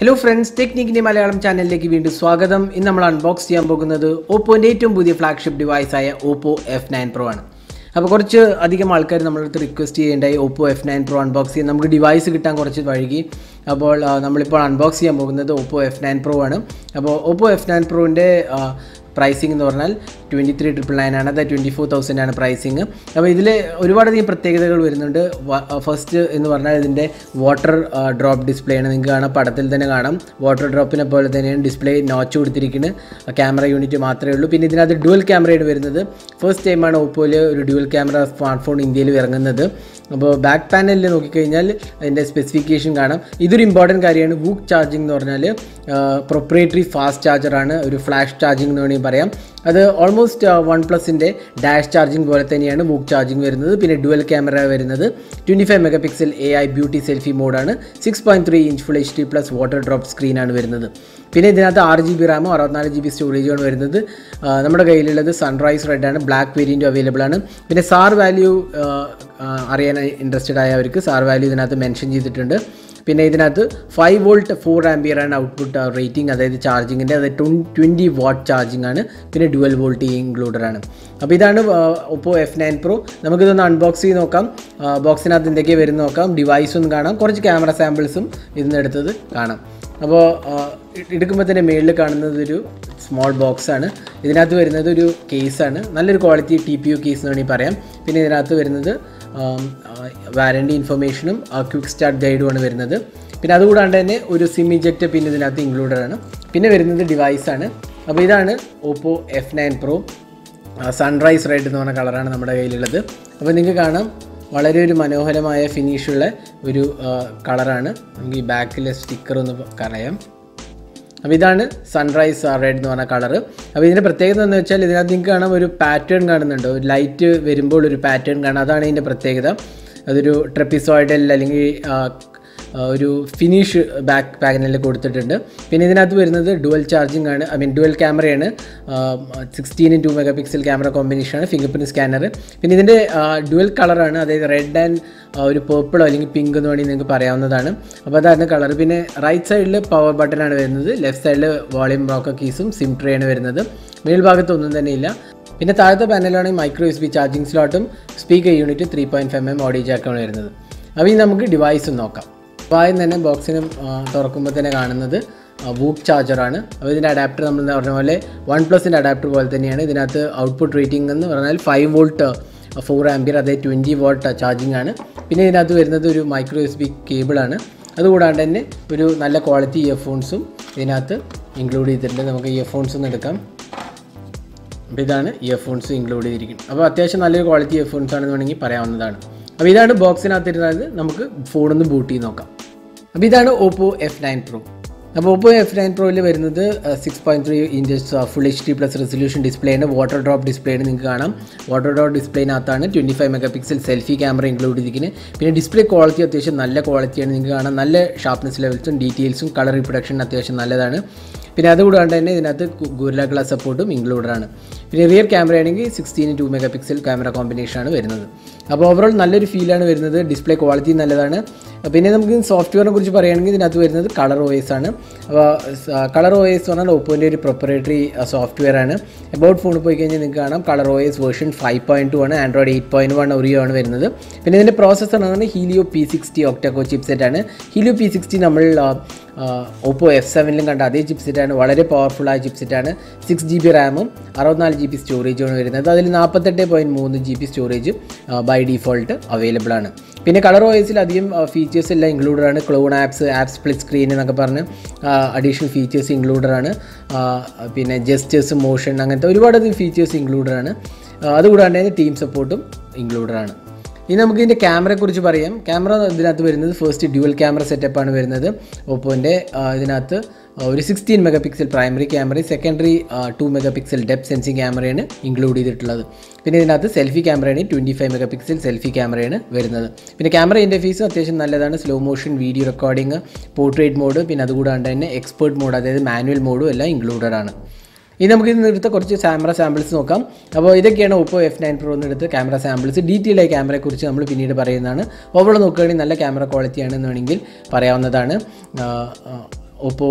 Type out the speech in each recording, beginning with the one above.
Hello friends, Technique in Malayalam channel like വീണ്ടും സ്വാഗതം. ഇന്ന് നമ്മൾ അൺബോക്സ് ചെയ്യാൻ പോകുന്നത് Oppoന്റെ ഏറ്റവും പുതിയ ഫ്ലാഗ്ഷിപ്പ് ഡിവൈസ് ആയ Oppo F9 Pro ആണ്. അപ്പോൾ കുറച്ച് അധികം ആൾക്കാർ നമ്മളടുത്ത് റിക്വസ്റ്റ് ചെയ്യേണ്ടായി Oppo F9 Pro അൺബോക്സ് ചെയ്യാൻ. നമുക്ക് ഡിവൈസ് കിട്ടാൻ കുറച്ച് വൈകി. അപ്പോൾ നമ്മളിപ്പോൾ അൺബോക്സ് ചെയ്യാൻ പോകുന്നത് Oppo F9 Pro ആണ്. അപ്പോൾ Oppo F9 Proന്റെ പ്രൈസിംഗ് എന്ന് പറഞ്ഞാൽ 23,999 ആണ്. അത് 24,000 ആണ് പ്രൈസിങ്. അപ്പോൾ ഇതിൽ ഒരുപാടധികം പ്രത്യേകതകൾ വരുന്നുണ്ട്. ഫസ്റ്റ് എന്ന് പറഞ്ഞാൽ ഇതിൻ്റെ വാട്ടർ ഡ്രോപ്പ് ഡിസ്പ്ലേ ആണ്. നിങ്ങൾക്ക് കാണാം, പടത്തിൽ തന്നെ കാണാം. വാട്ടർ ഡ്രോപ്പിനെ പോലെ തന്നെയാണ് ഡിസ്പ്ലേ നോച്ച് കൊടുത്തിരിക്കുന്നത്. ക്യാമറ യൂണിറ്റ് മാത്രമേ ഉള്ളൂ. പിന്നെ ഇതിനകത്ത് ഡ്യുവൽ ക്യാമറയാണ് വരുന്നത്. ഫസ്റ്റ് ടൈമാണ് ഓപ്പോയിൽ ഒരു ഡ്യുവൽ ക്യാമറ സ്മാർട്ട് ഫോൺ ഇന്ത്യയിൽ ഇറങ്ങുന്നത്. അപ്പോൾ ബാക്ക് പാനലിൽ നോക്കിക്കഴിഞ്ഞാൽ അതിൻ്റെ സ്പെസിഫിക്കേഷൻ കാണാം. ഇതൊരു ഇമ്പോർട്ടൻറ്റ് കാര്യമാണ്. വൂക്ക് ചാർജിങ് എന്ന് പറഞ്ഞാൽ പ്രൊപ്രേറ്ററി ഫാസ്റ്റ് ചാർജറാണ്, ഒരു ഫ്ലാഷ് ചാർജിങ് എന്ന് വേണമെങ്കിൽ പറയാം. അത് ഓൾമോസ്റ്റ് OnePlusന്റെ ഡാഷ് ചാർജിങ് പോലെ തന്നെയാണ് വൂക്ക് ചാർജിങ് വരുന്നത്. പിന്നെ ഡുവൽ ക്യാമറ വരുന്നത് 25 മെഗാപിക്സൽ AI ബ്യൂട്ടി സെൽഫി മോഡാണ്. 6.3 inch full HD+ water drop സ്ക്രീനാണ് വരുന്നത്. പിന്നെ ഇതിനകത്ത് 6GB റാമും 64GB സ്റ്റോറേജുമാണ് വരുന്നത്. നമ്മുടെ കയ്യിലുള്ളത് സൺറൈസ് റെഡ് ആണ്. ബ്ലാക്ക് വേരിയൻറ്റും അവൈലബിൾ ആണ്. പിന്നെ സാർ വാല്യൂ അറിയാൻ ഇൻട്രസ്റ്റഡ് ആയവർക്ക് സാർ വാല്യൂ ഇതിനകത്ത് മെൻഷൻ ചെയ്തിട്ടുണ്ട്. പിന്നെ ഇതിനകത്ത് 5 വോൾട്ട് 4 ആംപിയർ ആണ് ഔട്ട്പുട്ട് റേറ്റിംഗ്, അതായത് ചാർജിങ്ങിൻ്റെ. അത് 20 വാട്ട് ചാർജിങ് ആണ്. പിന്നെ ഡുവൽ വോൾട്ട് ഇൻക്ലൂഡഡ് ആണ്. അപ്പോൾ ഇതാണ് Oppo F9 Pro. നമുക്കിതൊന്ന് അൺബോക്സ് ചെയ്ത് നോക്കാം. ബോക്സിനകത്ത് എന്തൊക്കെയാണ് വരുന്നത് നോക്കാം. ഡിവൈസും കാണാം, കുറച്ച് ക്യാമറ സാമ്പിൾസും ഇതിന് എടുത്തത് കാണാം. അപ്പോൾ എടുക്കുമ്പോൾ തന്നെ മേളിൽ കാണുന്നത് ഒരു സ്മോൾ ബോക്സാണ്. ഇതിനകത്ത് വരുന്നത് ഒരു കേസാണ്. നല്ലൊരു ക്വാളിറ്റി TPU കേസ് എന്ന് വേണമെങ്കിൽ പറയാം. പിന്നെ ഇതിനകത്ത് വരുന്നത് വാറൻറ്റി ഇൻഫർമേഷനും ക്വിക്ക് സ്റ്റാർട്ട് ഗൈഡുമാണ് വരുന്നത്. പിന്നെ അതുകൂടാണ്ട് തന്നെ ഒരു സിം ഇജക്റ്റ് പിന്നെ ഇതിനകത്ത് ഇൻക്ലൂഡഡ് ആണ്. പിന്നെ വരുന്നത് ഡിവൈസാണ്. അപ്പോൾ ഇതാണ് Oppo F9 Pro. Sunrise red എന്ന് പറഞ്ഞ കളറാണ് നമ്മുടെ കയ്യിലുള്ളത്. അപ്പോൾ നിങ്ങൾക്ക് കാണാം, വളരെ ഒരു മനോഹരമായ ഫിനിഷുള്ള ഒരു കളറാണ്. നമുക്ക് ഈ ബാക്കിലെ സ്റ്റിക്കർ ഒന്ന് കളയാം. അപ്പോൾ ഇതാണ് സൺറൈസ് റെഡ് എന്ന് പറഞ്ഞ കളറ്. അപ്പോൾ ഇതിൻ്റെ പ്രത്യേകത എന്ന് വെച്ചാൽ ഇതിനകത്ത് നിങ്ങൾക്ക് കാണാം ഒരു പാറ്റേൺ കാണുന്നുണ്ട്. ഒരു ലൈറ്റ് വരുമ്പോൾ ഒരു പാറ്റേൺ കാണാം. അതാണ് ഇതിൻ്റെ പ്രത്യേകത. അതൊരു ട്രെപ്പിസോയിഡൽ അല്ലെങ്കിൽ ഒരു ഫിനിഷ് ബാക്ക് പാനലിൽ കൊടുത്തിട്ടുണ്ട്. പിന്നെ ഇതിനകത്ത് വരുന്നത് ഡുവൽ ചാർജിങ് ആണ്, ഡുവൽ ക്യാമറയാണ്. 16:2 മെഗാപിക്സൽ ക്യാമറ കോമ്പിനേഷനാണ്, ഫിംഗർ പ്രിൻറ്റ് സ്കാനർ. പിന്നെ ഇതിൻ്റെ ഡുവൽ കളറാണ്, അതായത് റെഡ് ആൻഡ് ഒരു പേർപ്പിളോ അല്ലെങ്കിൽ പിങ്ക് എന്ന് വേണമെങ്കിൽ നിങ്ങൾക്ക് പറയാവുന്നതാണ്. അപ്പോൾ അതാണ് കളർ. പിന്നെ റൈറ്റ് സൈഡിൽ പവർ ബട്ടനാണ് വരുന്നത്. ലെഫ്റ്റ് സൈഡിൽ വോളിയം റോക്കർ കീസും സിം ട്രേ ആണ് വരുന്നത്. മേൽഭാഗത്തൊന്നും തന്നെ ഇല്ല. പിന്നെ താഴത്തെ പാനലാണെങ്കിൽ മൈക്രോ USB ചാർജിങ് സ്ലോട്ടും സ്പീക്കർ യൂണിറ്റ് 3.5mm ഓഡിയോ ജാക്കാണ് വരുന്നത്. അപ്പോൾ ഇനി നമുക്ക് ഡിവൈസും നോക്കാം. അപ്പോൾ ആദ്യം തന്നെ ബോക്സിന് തുറക്കുമ്പോൾ തന്നെ കാണുന്നത് വൂക്ക് ചാർജറാണ്. അപ്പോൾ ഇതിൻ്റെ അഡാപ്റ്റർ നമ്മൾ പറഞ്ഞ പോലെ OnePlusൻ്റെ അഡാപ്റ്റർ പോലെ തന്നെയാണ്. ഇതിനകത്ത് ഔട്ട്പുട്ട് റേറ്റിംഗ് എന്ന് പറഞ്ഞാൽ 5 വോൾട്ട് 4 ആംപിയർ, അതായത് 20 വാട്ട് ചാർജിങ് ആണ്. പിന്നെ ഇതിനകത്ത് വരുന്നത് ഒരു മൈക്രോ USB കേബിളാണ്. അതുകൂടാണ്ട് തന്നെ ഒരു നല്ല ക്വാളിറ്റി ഇയർഫോൺസും ഇതിനകത്ത് ഇൻക്ലൂഡ് ചെയ്തിട്ടുണ്ട്. നമുക്ക് ഇയർഫോൺസ് ഒന്ന് എടുക്കാം. അപ്പോൾ ഇതാണ് ഇയർഫോൺസ് ഇൻക്ലൂഡ് ചെയ്തിരിക്കുന്നത്. അപ്പോൾ അത്യാവശ്യം നല്ലൊരു ക്വാളിറ്റി ഇയർഫോൺസ് ആണെന്ന് വേണമെങ്കിൽ പറയാവുന്നതാണ്. അപ്പോൾ ഇതാണ് ബോക്സിനകത്ത് ഇരുന്നത്. നമുക്ക് ഫോണൊന്ന് ബൂട്ട് ചെയ്ത് നോക്കാം. അപ്പോൾ ഇതാണ് Oppo F9 Pro. അപ്പോൾ Oppo F9 Proയിൽ വരുന്നത് 6.3 inches full HD+ resolution display ആണ്. വാട്ടർ ഡ്രോപ്പ് ഡിസ്പ്ലേ ആണ്. നിങ്ങൾക്ക് കാണാം, വാട്ടർ ഡ്രോപ്പ് ഡിസ്പ്ലേനകത്താണ് 25 മെഗാപിക്സൽ സെൽഫി ക്യാമറ ഇൻക്ലൂഡ് ചെയ്തിരിക്കുന്നത്. പിന്നെ ഡിസ്പ്ലേ ക്വാളിറ്റി അത്യാവശ്യം നല്ല ക്വാളിറ്റിയാണ്. നിങ്ങൾക്ക് കാണാം, നല്ല ഷാർപ്നെസ് ലെവൽസും ഡീറ്റെയിൽസും കളർ റീപ്രൊഡക്ഷൻ അത്യാവശ്യം നല്ലതാണ്. പിന്നെ അതുകൂടാണ്ട് തന്നെ ഇതിനകത്ത് ഗൊറില്ല ഗ്ലാസ് സപ്പോർട്ടും ഇൻക്ലൂഡഡ് ആണ്. പിന്നെ റിയർ ക്യാമറ ആണെങ്കിൽ 16:2 മെഗാപിക്സൽ ക്യാമറ കോമ്പിനേഷനാണ് വരുന്നത്. അപ്പോൾ ഓവറോൾ നല്ലൊരു ഫീലാണ് വരുന്നത്. ഡിസ്പ്ലേ ക്വാളിറ്റി നല്ലതാണ്. പിന്നെ നമുക്ക് സോഫ്റ്റ്വെയറിനെ കുറിച്ച് പറയുകയാണെങ്കിൽ ഇതിനകത്ത് വരുന്നത് കളർ OS ആണ്. അപ്പോൾ കളർ OS എന്ന് പറഞ്ഞാൽ ഓപ്പോൻ്റെ ഒരു പ്രൊപ്പറേറ്ററി സോഫ്റ്റ്വെയർ ആണ്. എബൌട്ട് ഫോണിൽ പോയി കഴിഞ്ഞാൽ നിങ്ങൾക്ക് കാണാം കളർ OS വേർഷൻ 5.2 ആണ്. ആൻഡ്രോയിഡ് 8.1 ഒറിയോ ആണ് വരുന്നത്. പിന്നെ ഇതിൻ്റെ പ്രോസസ്സർ എന്ന് പറഞ്ഞാൽ Helio P60 ഒക്ടാകോ ചിപ്സെറ്റ് ആണ്. Helio P60 നമ്മൾ Oppo F7ലും കണ്ട അതേ ചിപ്സെറ്റാണ്. വളരെ പവർഫുള്ളായ ചിപ്സെറ്റാണ്. 6GB റാമും 64GB സ്റ്റോറേജുമാണ് വരുന്നത്. അതിൽ 48.3GB storage by default available ആണ്. പിന്നെ കളർ OSൽ അധികം ഫീച്ചേഴ്സ് എല്ലാം ഇൻക്ലൂഡഡ് ആണ്. ക്ലോൺ ആപ്പ് സ്പ്ലിറ്റ് സ്ക്രീൻ എന്നൊക്കെ പറഞ്ഞ് അഡീഷണൽ ഫീച്ചേഴ്സ് ഇൻക്ലൂഡഡ് ആണ്. പിന്നെ ജസ്റ്റേഴ്സ്, മോഷൻ, അങ്ങനത്തെ ഒരുപാടധികം ഫീച്ചേഴ്സ് ഇൻക്ലൂഡഡ് ആണ്. അതുകൂടാണ്ട് തന്നെ ടീം സപ്പോർട്ടും ഇൻക്ലൂഡഡ് ആണ്. ഇനി നമുക്ക് ഇതിൻ്റെ ക്യാമറയെക്കുറിച്ച് പറയാം. ക്യാമറ ഇതിനകത്ത് വരുന്നത് ഫസ്റ്റ് ഡ്യുവൽ ക്യാമറ സെറ്റപ്പാണ് വരുന്നത്. ഓപ്പോൻ്റെ ഇതിനകത്ത് ഒരു 16 മെഗാപിക്സൽ പ്രൈമറി ക്യാമറയും സെക്കൻഡറി 2 മെഗാപിക്സൽ ഡെപ്ത് സെൻസിങ് ക്യാമറയാണ് ഇൻക്ലൂഡ് ചെയ്തിട്ടുള്ളത്. പിന്നെ ഇതിനകത്ത് സെൽഫി ക്യാമറയാണ് 25 മെഗാപിക്സൽ സെൽഫി ക്യാമറയാണ് വരുന്നത്. പിന്നെ ക്യാമറ ഇൻ്റർഫേസും അത്യാവശ്യം നല്ലതാണ്. Slow motion video recording, portrait mode, പിന്നെ അതുകൂടാണ്ട് തന്നെ എക്സ്പേർട്ട് മോഡ്, അതായത് മാനുവൽ മോഡും എല്ലാം ഇൻക്ലൂഡഡ് ആണ്. ഇനി നമുക്ക് ഇതിന് എടുത്ത കുറച്ച് ക്യാമറ സാമ്പിൾസ് നോക്കാം. അപ്പോൾ ഇതൊക്കെയാണ് Oppo F9 Pro എടുത്ത് ക്യാമറ സാമ്പിൾസ്. ഡീറ്റെയിൽ ആയി ക്യാമറയെക്കുറിച്ച് നമ്മൾ പിന്നീട് പറയുന്നതാണ്. ഓവറോൾ നോക്കുകയാണെങ്കിൽ നല്ല ക്യാമറ ക്വാളിറ്റി ആണെന്ന് വേണമെങ്കിൽ പറയാവുന്നതാണ്. Oppo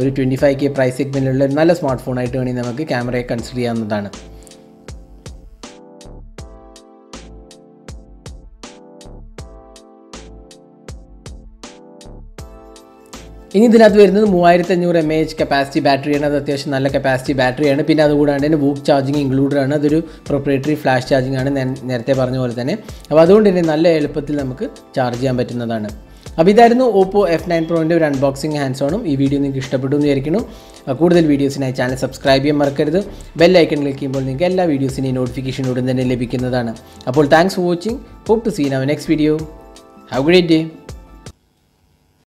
ഒരു 25K പ്രൈസ് സെഗ്മെൻറ്റിലുള്ള ഒരു നല്ല സ്മാർട്ട് ഫോണായിട്ട് വേണമെങ്കിൽ നമുക്ക് ക്യാമറയെ കൺസിഡർ ചെയ്യാവുന്നതാണ്. ഇനി ഇതിനകത്ത് വരുന്നത് 3500 mAh കപ്പാസിറ്റി ബാറ്ററിയാണ്. അത് അത്യാവശ്യം നല്ല കപ്പാസിറ്റി ബാറ്ററിയാണ്. പിന്നെ അതുകൂടാണ്ട് തന്നെ വൂക്ക് ചാർജിങ് ഇൻക്ലൂഡഡ് ആണ്. അതൊരു പ്രൊപ്രൈറ്ററി ഫ്ലാഷ് ചാർജിങ് ആണ്, നേരത്തെ പറഞ്ഞ പോലെ തന്നെ. അപ്പോൾ അതുകൊണ്ട് തന്നെ നല്ല എളുപ്പത്തിൽ നമുക്ക് ചാർജ് ചെയ്യാൻ പറ്റുന്നതാണ്. അപ്പോൾ ഇതായിരുന്നു Oppo F9 Proൻ്റെ ഒരു അൺബോക്സിങ് ഹാൻഡ്സ് ഓണും. ഈ വീഡിയോ നിങ്ങൾക്ക് ഇഷ്ടപ്പെട്ടു എന്ന് വിചാരിക്കുന്നു. കൂടുതൽ വീഡിയോസിനായി ചാനൽ സബ്സ്ക്രൈബ് ചെയ്യാൻ മറക്കരുത്. ബെൽ ഐക്കൺ ക്ലിക്ക് ചെയ്യുമ്പോൾ നിങ്ങൾക്ക് എല്ലാ വീഡിയോസിൻ്റെയും നോട്ടിഫിക്കേഷൻ ഉടൻ തന്നെ ലഭിക്കുന്നതാണ്. അപ്പോൾ thanks for watching. Hope to see in our next video. Have a great day.